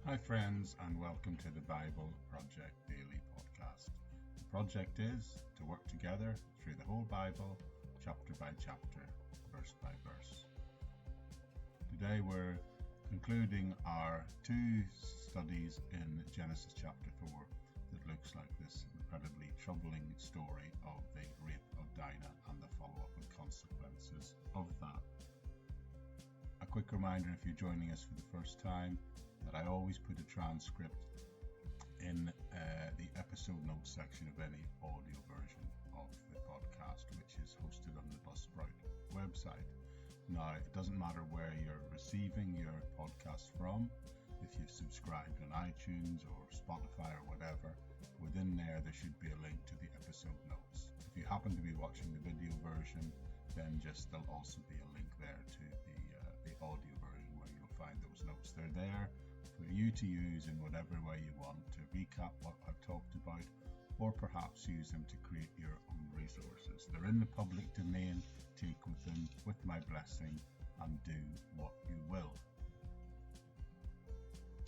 Hi friends, and welcome to the Bible Project Daily Podcast. The project is to work together through the whole Bible, chapter by chapter, verse by verse. Today we're concluding our two studies in Genesis chapter 4 that looks like this incredibly troubling story of the rape of Dinah and the follow-up and consequences of that. A quick reminder, if you're joining us for the first time, that I always put a transcript in the episode notes section of any audio version of the podcast, which is hosted on the Buzzsprout website. Now, it doesn't matter where you're receiving your podcast from. If you've subscribed on iTunes or Spotify or whatever, within there should be a link to the episode notes. If you happen to be watching the video version, then there'll also be a link there to the audio version where you'll find those notes. They're there for you to use in whatever way you want to recap what I've talked about, or perhaps use them to create your own resources. They're in the public domain. Take with them with my blessing and do what you will.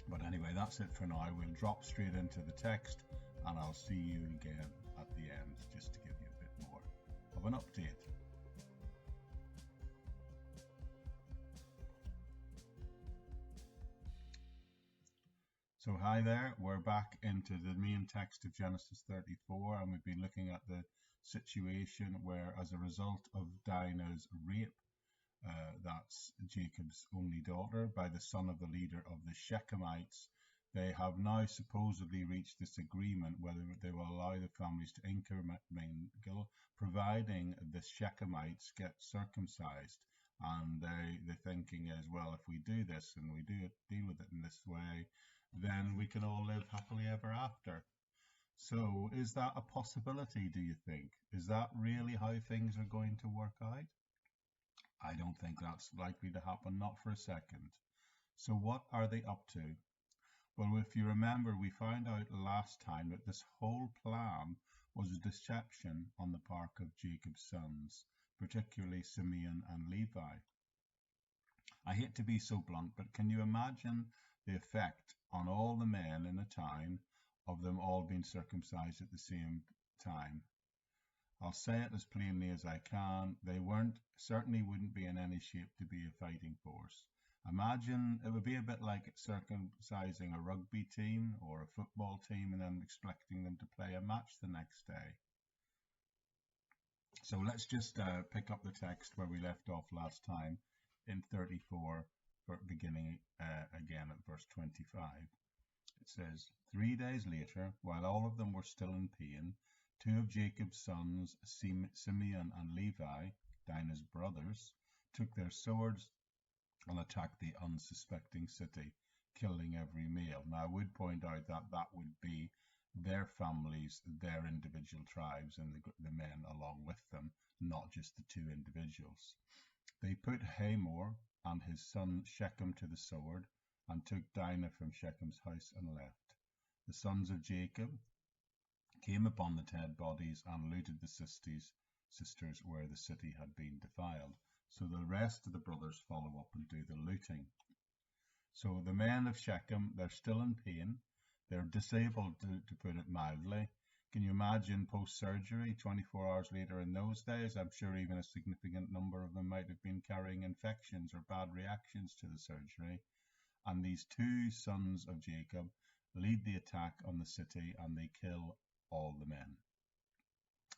But anyway, that's it for now. We'll drop straight into the text and I'll see you again at the end just to give you a bit more of an update. So hi there, we're back into the main text of Genesis 34, and we've been looking at the situation where, as a result of Dinah's rape, that's Jacob's only daughter, by the son of the leader of the Shechemites, they have now supposedly reached this agreement whether they will allow the families to intermingle, providing the Shechemites get circumcised. And the thinking is, well, if we do this and we deal with it in this way, then we can all live happily ever after. So is that a possibility, do you think? Is that really how things are going to work out? I don't think that's likely to happen, not for a second. So what are they up to? Well, if you remember, we found out last time that this whole plan was a deception on the part of Jacob's sons, particularly Simeon and Levi. I hate to be so blunt, but can you imagine the effect on all the men in a town of them all being circumcised at the same time? I'll say it as plainly as I can. They certainly wouldn't be in any shape to be a fighting force. Imagine it would be a bit like circumcising a rugby team or a football team and then expecting them to play a match the next day. So let's just pick up the text where we left off last time in 34, beginning again at verse 25. It says, 3 days later, while all of them were still in pain, two of Jacob's sons, Simeon and Levi, Dinah's brothers, took their swords and attacked the unsuspecting city, killing every male. Now, I would point out that would be their families, their individual tribes, and the men along with them, not just the two individuals. They put Hamor and his son Shechem to the sword, and took Dinah from Shechem's house and left. The sons of Jacob came upon the dead bodies and looted the sisters where the city had been defiled. So the rest of the brothers follow up and do the looting. So the men of Shechem, they're still in pain. They're disabled, to put it mildly. Can you imagine post-surgery, 24 hours later in those days? I'm sure even a significant number of them might have been carrying infections or bad reactions to the surgery. And these two sons of Jacob lead the attack on the city and they kill all the men.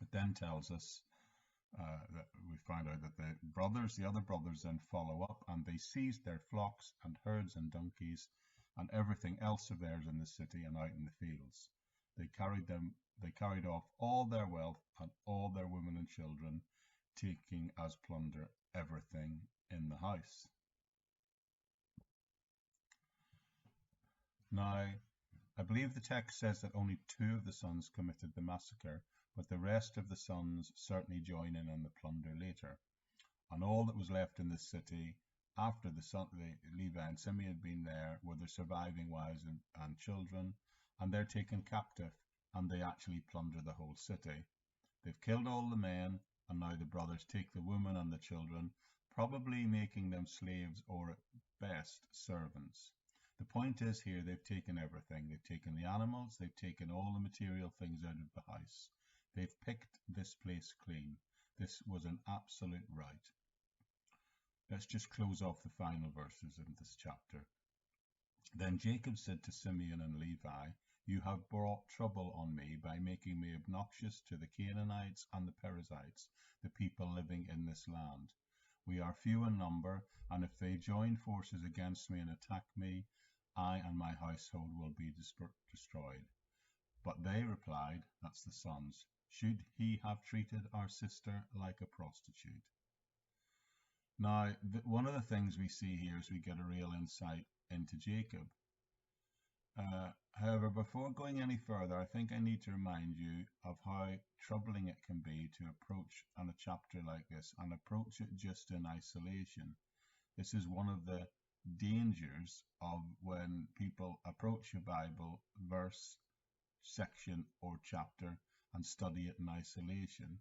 It then tells us that we find out that the other brothers then follow up and they seized their flocks and herds and donkeys and everything else of theirs in the city and out in the fields. They carried off all their wealth and all their women and children, taking as plunder everything in the house. Now, I believe the text says that only two of the sons committed the massacre, but the rest of the sons certainly join in on the plunder later. And all that was left in the city after the Levi and Simeon had been there were the surviving wives and children, and they're taken captive, and they actually plunder the whole city. They've killed all the men, and now the brothers take the women and the children, probably making them slaves or at best servants. The point is here, they've taken everything. They've taken the animals, they've taken all the material things out of the house. They've picked this place clean. This was an absolute right. Let's just close off the final verses in this chapter. Then Jacob said to Simeon and Levi, "You have brought trouble on me by making me obnoxious to the Canaanites and the Perizzites, the people living in this land. We are few in number, and if they join forces against me and attack me, I and my household will be destroyed." But they replied, that's the sons, "Should he have treated our sister like a prostitute?" Now, one of the things we see here is we get a real insight into Jacob. However, before going any further, I think I need to remind you of how troubling it can be to approach on a chapter like this and approach it just in isolation. This is one of the dangers of when people approach a Bible verse, section, or chapter and study it in isolation.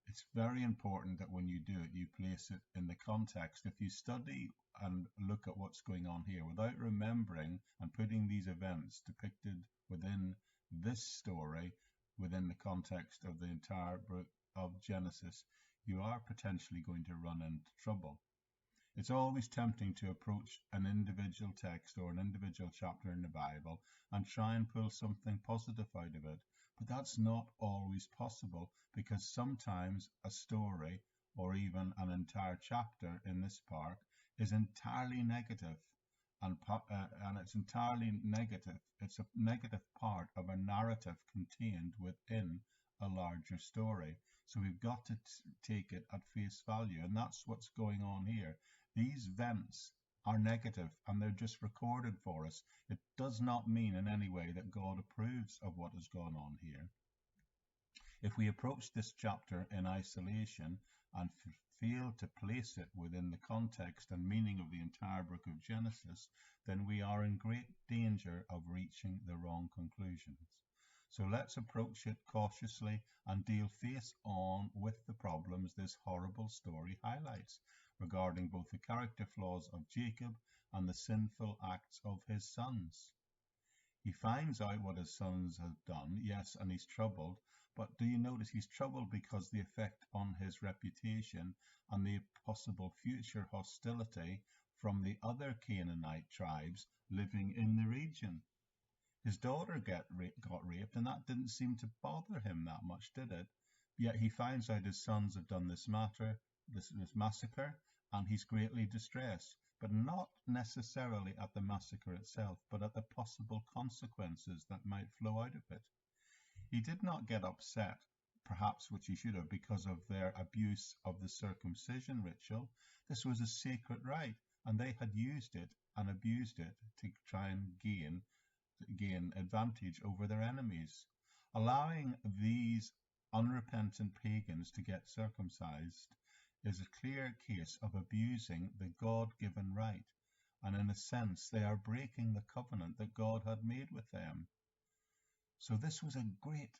It's very important that when you do it, you place it in the context. If you study and look at what's going on here without remembering and putting these events depicted within this story, within the context of the entire book of Genesis, you are potentially going to run into trouble. It's always tempting to approach an individual text or an individual chapter in the Bible and try and pull something positive out of it. But that's not always possible, because sometimes a story or even an entire chapter in this part is entirely negative, and it's entirely negative. It's a negative part of a narrative contained within a larger story. So we've got to take it at face value, and that's what's going on here. These events are negative and they're just recorded for us. It does not mean in any way that God approves of what has gone on here. If we approach this chapter in isolation and fail to place it within the context and meaning of the entire book of Genesis, then we are in great danger of reaching the wrong conclusions. So let's approach it cautiously and deal face on with the problems this horrible story highlights regarding both the character flaws of Jacob and the sinful acts of his sons. He finds out what his sons have done, yes, and he's troubled, but do you notice he's troubled because the effect on his reputation and the possible future hostility from the other Canaanite tribes living in the region. His daughter got raped, and that didn't seem to bother him that much, did it? Yet he finds out his sons have done this massacre, and he's greatly distressed, but not necessarily at the massacre itself, but at the possible consequences that might flow out of it. He did not get upset, perhaps which he should have, because of their abuse of the circumcision ritual. This was a sacred rite, and they had used it and abused it to try and gain advantage over their enemies. Allowing these unrepentant pagans to get circumcised is a clear case of abusing the God-given right, and in a sense they are breaking the covenant that God had made with them. So this was a great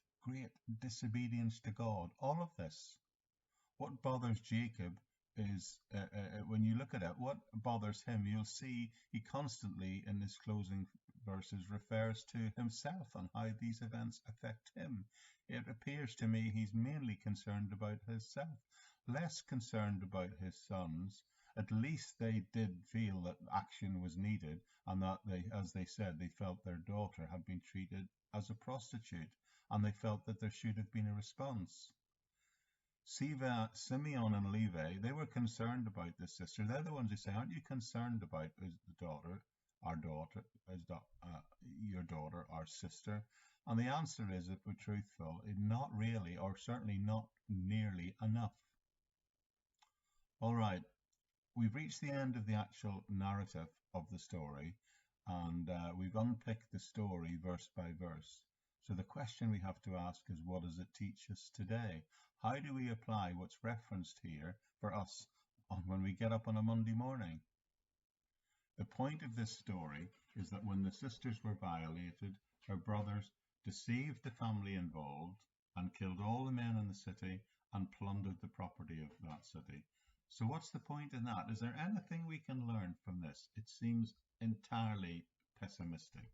disobedience to God, all of this. What bothers Jacob is, when you look at it, what bothers him, you'll see he constantly in this closing verses refers to himself and how these events affect him. It appears to me he's mainly concerned about himself, less concerned about his sons. At least they did feel that action was needed, and that they, as they said, they felt their daughter had been treated as a prostitute, and they felt that there should have been a response. Simeon and Levi, they were concerned about this sister. They're the ones who say, "Aren't you concerned about our daughter, your daughter, our sister?" And the answer is, if we're truthful, not really, or certainly not nearly enough. All right, we've reached the end of the actual narrative of the story, and we've unpicked the story verse by verse. So the question we have to ask is, what does it teach us today? How do we apply what's referenced here for us when we get up on a Monday morning? The point of this story is that when the sisters were violated, her brothers deceived the family involved and killed all the men in the city and plundered the property of that city. So what's the point in that? Is there anything we can learn from this? It seems entirely pessimistic?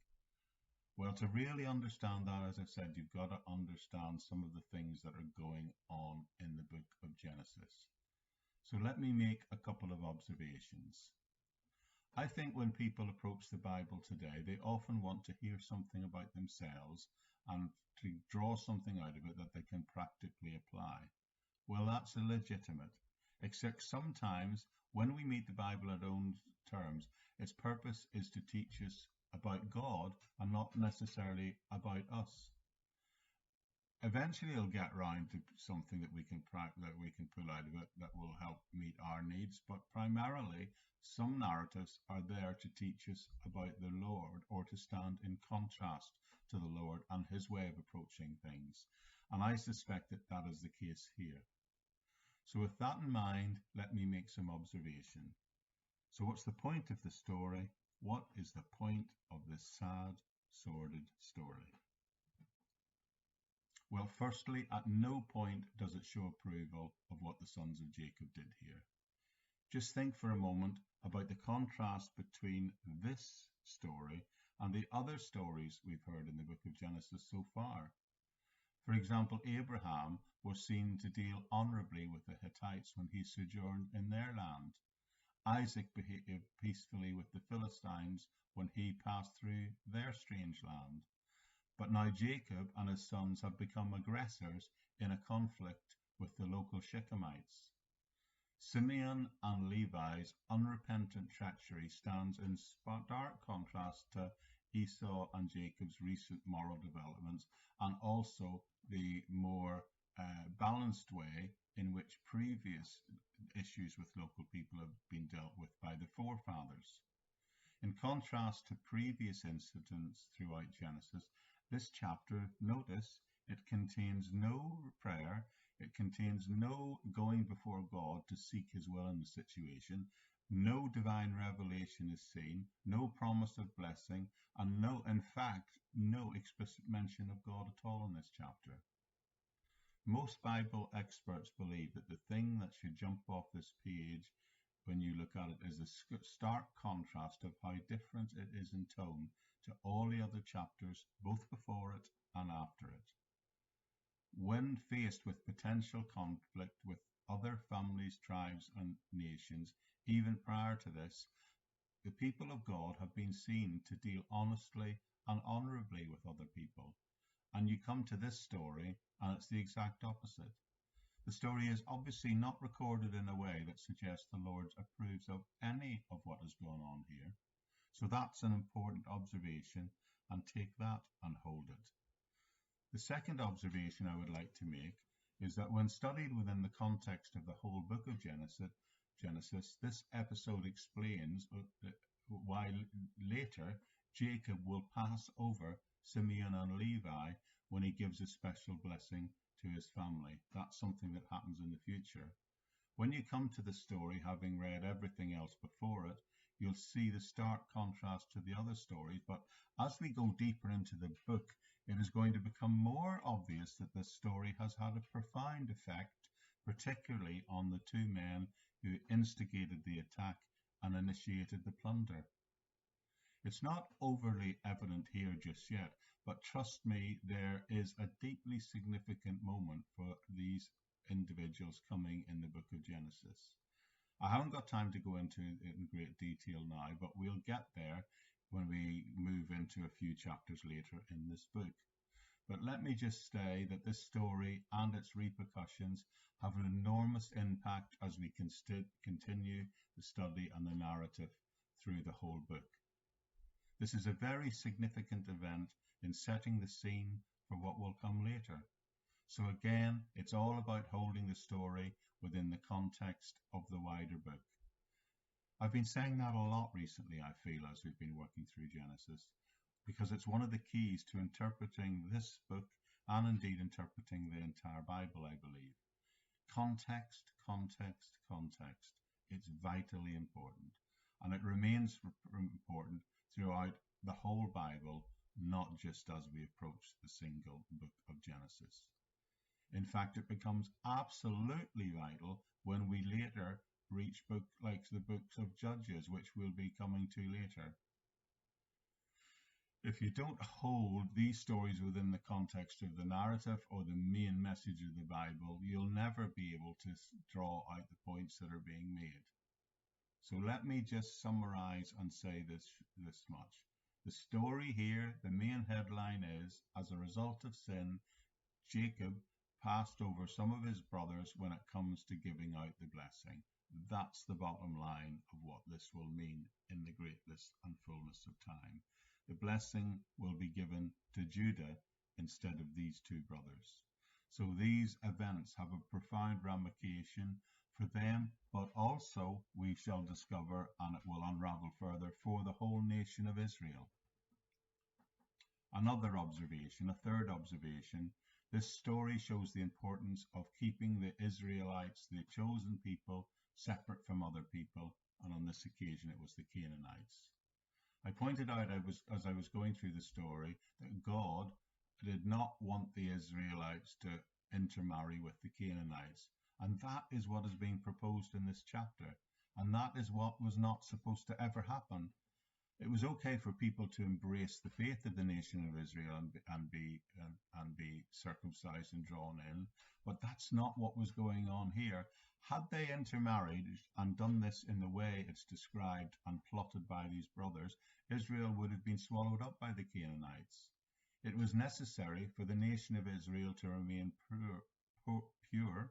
Well, to really understand that, as I said, you've got to understand some of the things that are going on in the book of Genesis. So let me make a couple of observations. I think when people approach the Bible today, they often want to hear something about themselves and to draw something out of it that they can practically apply. Well, that's illegitimate, except sometimes when we meet the Bible at own terms, its purpose is to teach us about God and not necessarily about us. Eventually it'll get round to something that we can pull out of it that will help meet our needs, but primarily some narratives are there to teach us about the Lord, or to stand in contrast to the Lord and his way of approaching things. And I suspect that that is the case here. So with that in mind, let me make some observation. So what's the point of the story? What is the point of this sad, sordid story? Well, firstly, at no point does it show approval of what the sons of Jacob did here. Just think for a moment about the contrast between this story and the other stories we've heard in the book of Genesis so far. For example, Abraham was seen to deal honorably with the Hittites when he sojourned in their land. Isaac behaved peacefully with the Philistines when he passed through their strange land. But now Jacob and his sons have become aggressors in a conflict with the local Shechemites. Simeon and Levi's unrepentant treachery stands in stark contrast to Esau and Jacob's recent moral developments, and also the more balanced way in which previous issues with local people have been dealt with by the forefathers. In contrast to previous incidents throughout Genesis, this chapter, notice, it contains no prayer, it contains no going before God to seek his will in the situation, no divine revelation is seen, no promise of blessing, and no, in fact, no explicit mention of God at all in this chapter. Most Bible experts believe that the thing that should jump off this page when you look at it is a stark contrast of how different it is in tone to all the other chapters, both before it and after it. When faced with potential conflict with other families, tribes, and nations, even prior to this, the people of God have been seen to deal honestly and honorably with other people. And you come to this story, and it's the exact opposite. The story is obviously not recorded in a way that suggests the Lord approves of any of what has gone on here. So that's an important observation, and take that and hold it. The second observation I would like to make is that when studied within the context of the whole book of Genesis, this episode explains why later Jacob will pass over Simeon and Levi when he gives a special blessing to his family. That's something that happens in the future. When you come to the story, having read everything else before it, you'll see the stark contrast to the other stories, but as we go deeper into the book, it is going to become more obvious that this story has had a profound effect, particularly on the two men who instigated the attack and initiated the plunder. It's not overly evident here just yet, but trust me, there is a deeply significant moment for these individuals coming in the book of Genesis. I haven't got time to go into it in great detail now, but we'll get there when we move into a few chapters later in this book. But let me just say that this story and its repercussions have an enormous impact as we can continue the study and the narrative through the whole book. This is a very significant event in setting the scene for what will come later. So again, it's all about holding the story within the context of the wider book. I've been saying that a lot recently, I feel, as we've been working through Genesis, because it's one of the keys to interpreting this book and indeed interpreting the entire Bible, I believe. Context, context, context. It's vitally important. And it remains important throughout the whole Bible, not just as we approach the single book of Genesis. In fact, it becomes absolutely vital when we later reach books like the books of Judges, which we'll be coming to later. If you don't hold these stories within the context of the narrative or the main message of the Bible, you'll never be able to draw out the points that are being made. So let me just summarize and say this much. The story here, the main headline is, as a result of sin, Jacob passed over some of his brothers when it comes to giving out the blessing. That's the bottom line of what this will mean in the greatness and fullness of time. The blessing will be given to Judah instead of these two brothers. So these events have a profound ramification for them, but also we shall discover, and it will unravel further, for the whole nation of Israel. Another observation, a third observation, this story shows the importance of keeping the Israelites, the chosen people, separate from other people, and on this occasion it was the Canaanites. I pointed out as I was going through the story that God did not want the Israelites to intermarry with the Canaanites, and that is what is being proposed in this chapter, and that is what was not supposed to ever happen. It was okay for people to embrace the faith of the nation of Israel and be circumcised and drawn in, but that's not what was going on here. Had they intermarried and done this in the way it's described and plotted by these brothers, Israel would have been swallowed up by the Canaanites. It was necessary for the nation of Israel to remain pure,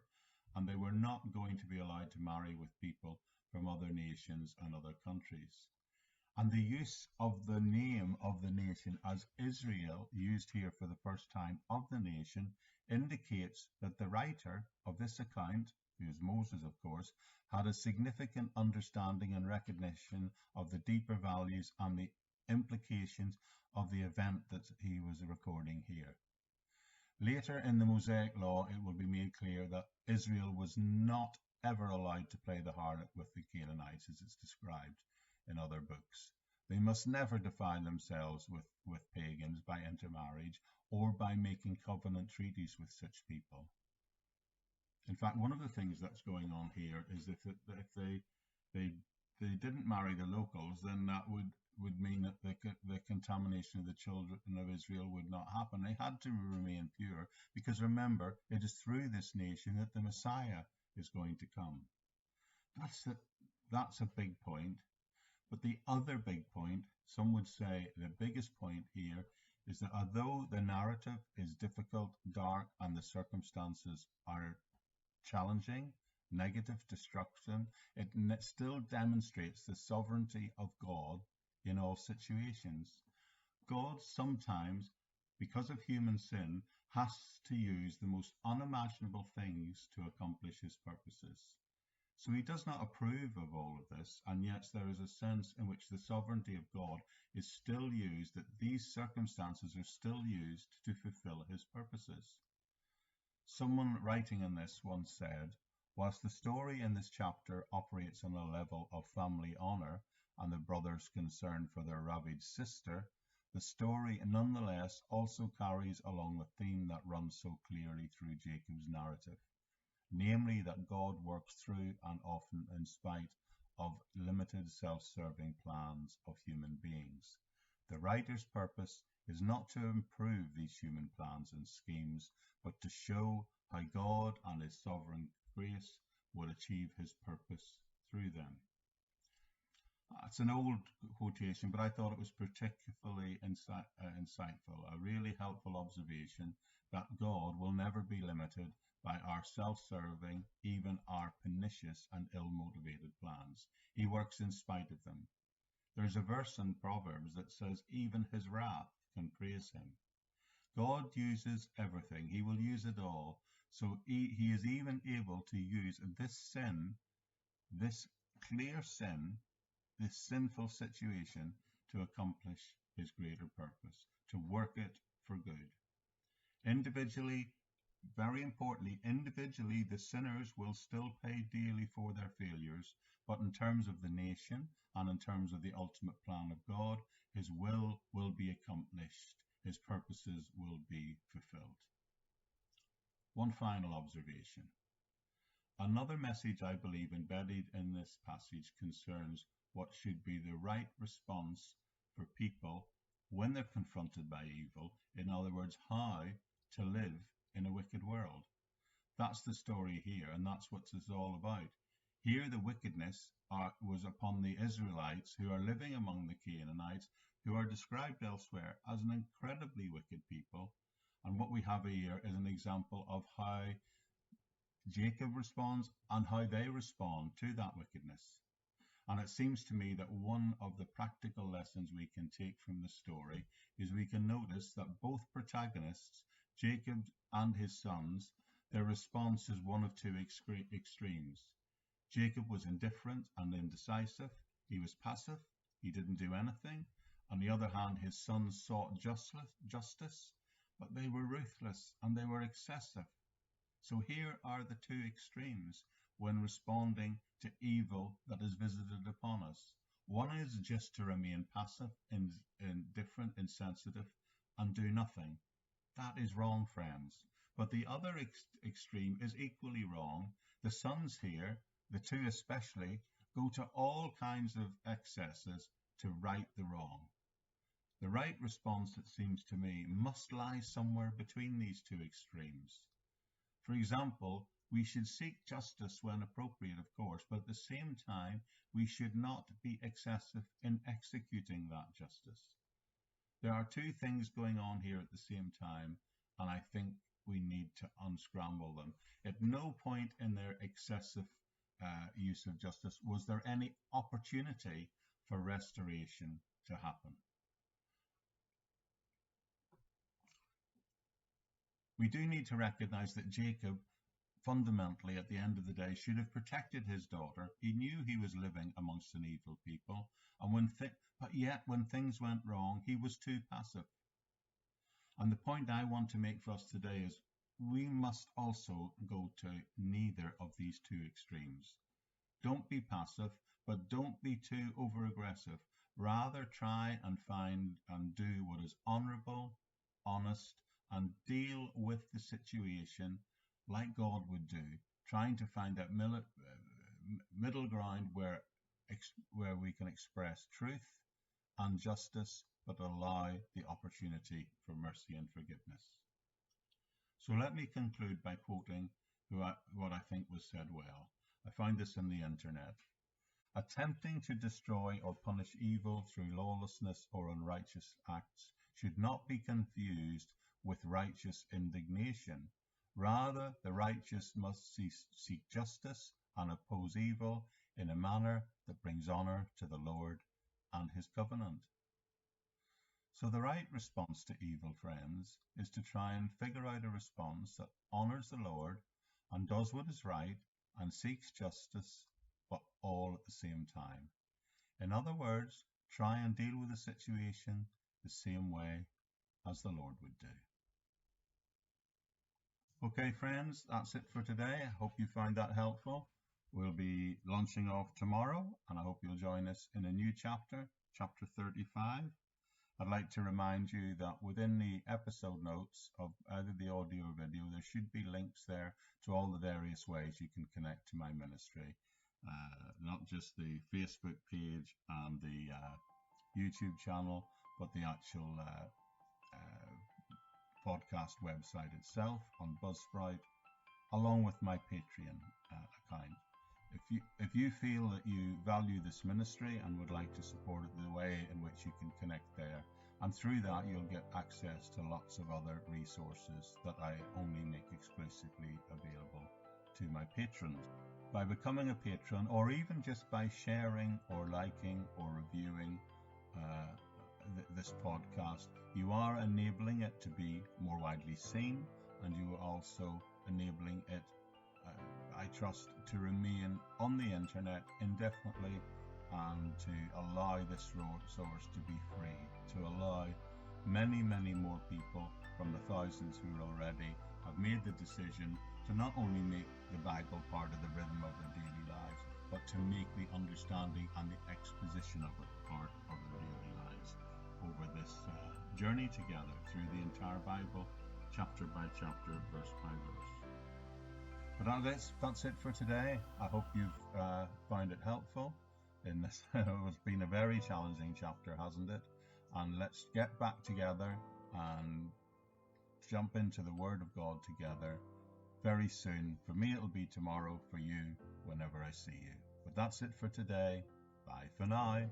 and they were not going to be allowed to marry with people from other nations and other countries. And the use of the name of the nation as Israel, used here for the first time of the nation, indicates that the writer of this account, who is Moses of course, had a significant understanding and recognition of the deeper values and the implications of the event that he was recording here. Later in the Mosaic law, it will be made clear that Israel was not ever allowed to play the harlot with the Canaanites as it's described in other books. They must never defile themselves with pagans by intermarriage or by making covenant treaties with such people. In fact, one of the things that's going on here is if they didn't marry the locals, then that would mean that the contamination of the children of Israel would not happen. They had to remain pure because remember, it is through this nation that the Messiah is going to come. That's a big point. But the other big point, some would say the biggest point here, is that although the narrative is difficult, dark, and the circumstances are challenging, negative, destruction, it still demonstrates the sovereignty of God in all situations. God sometimes, because of human sin, has to use the most unimaginable things to accomplish his purposes. So he does not approve of all of this, and yet there is a sense in which the sovereignty of God is still used, that these circumstances are still used to fulfill his purposes. Someone writing on this once said, whilst the story in this chapter operates on a level of family honor and the brothers' concern for their ravaged sister, the story nonetheless also carries along the theme that runs so clearly through Jacob's narrative. Namely, that God works through and often in spite of limited self-serving plans of human beings. The writer's purpose is not to improve these human plans and schemes, but to show how God and his sovereign grace will achieve his purpose through them. It's an old quotation, but I thought it was particularly insightful, a really helpful observation that God will never be limited by our self-serving, even our pernicious and ill-motivated plans. He works in spite of them. There's a verse in Proverbs that says, even his wrath can praise him. God uses everything. He will use it all. So he is even able to use this sin, this clear sin, this sinful situation to accomplish his greater purpose, to work it for good. Individually, very importantly, individually, the sinners will still pay dearly for their failures, but in terms of the nation and in terms of the ultimate plan of God, his will be accomplished, his purposes will be fulfilled. One final observation. Another message I believe embedded in this passage concerns what should be the right response for people when they're confronted by evil. In other words, how to live in a wicked world. That's the story here, and that's what it's all about. Here, the wickedness was upon the Israelites who are living among the Canaanites, who are described elsewhere as an incredibly wicked people. And what we have here is an example of how Jacob responds and how they respond to that wickedness. And it seems to me that one of the practical lessons we can take from the story is we can notice that both protagonists, Jacob and his sons, their response is one of two extremes. Jacob was indifferent and indecisive. He was passive. He didn't do anything. On the other hand, his sons sought justice, but they were ruthless and they were excessive. So here are the two extremes when responding to evil that is visited upon us. One is just to remain passive, indifferent, insensitive, and do nothing. That is wrong, friends. But the other extreme is equally wrong. The sons here, the two especially, go to all kinds of excesses to right the wrong. The right response, it seems to me, must lie somewhere between these two extremes. For example, we should seek justice when appropriate, of course, but at the same time, we should not be excessive in executing that justice. There are two things going on here at the same time, and I think we need to unscramble them. At no point in their excessive use of justice was there any opportunity for restoration to happen. We do need to recognize that Jacob, fundamentally, at the end of the day, should have protected his daughter. He knew he was living amongst an evil people, and but yet when things went wrong, he was too passive. And the point I want to make for us today is we must also go to neither of these two extremes. Don't be passive, but don't be too over-aggressive. Rather try and find and do what is honourable, honest, and deal with the situation like God would do, trying to find that middle ground where we can express truth and justice, but allow the opportunity for mercy and forgiveness. So let me conclude by quoting what I think was said well. I found this on the internet. Attempting to destroy or punish evil through lawlessness or unrighteous acts should not be confused with righteous indignation. Rather, the righteous must seek justice and oppose evil in a manner that brings honour to the Lord and his covenant. So the right response to evil, friends, is to try and figure out a response that honours the Lord and does what is right and seeks justice, but all at the same time. In other words, try and deal with the situation the same way as the Lord would do. Okay, friends, that's it for today. I hope you found that helpful. We'll be launching off tomorrow, and I hope you'll join us in a new chapter, chapter 35. I'd like to remind you that within the episode notes of either the audio or video, there should be links there to all the various ways you can connect to my ministry. Not just the Facebook page and the YouTube channel, but the actual podcast website itself on Buzzsprout, along with my Patreon account. If you feel that you value this ministry and would like to support it, the way in which you can connect there, and through that you'll get access to lots of other resources that I only make exclusively available to my patrons. By becoming a patron, or even just by sharing or liking or reviewing this podcast, you are enabling it to be more widely seen, and you are also enabling it, I trust, to remain on the internet indefinitely, and to allow this resource to be free, to allow many, many more people from the thousands who already have made the decision to not only make the Bible part of the rhythm of their daily lives, but to make the understanding and the exposition of it part of their daily lives over this journey together through the entire Bible, chapter by chapter, verse by verse. But that's it for today. I hope you've found it helpful. It's been a very challenging chapter, hasn't it? and let's get back together and jump into the Word of God together very soon. For me, it'll be tomorrow. For you, whenever I see you. But that's it for today. Bye for now.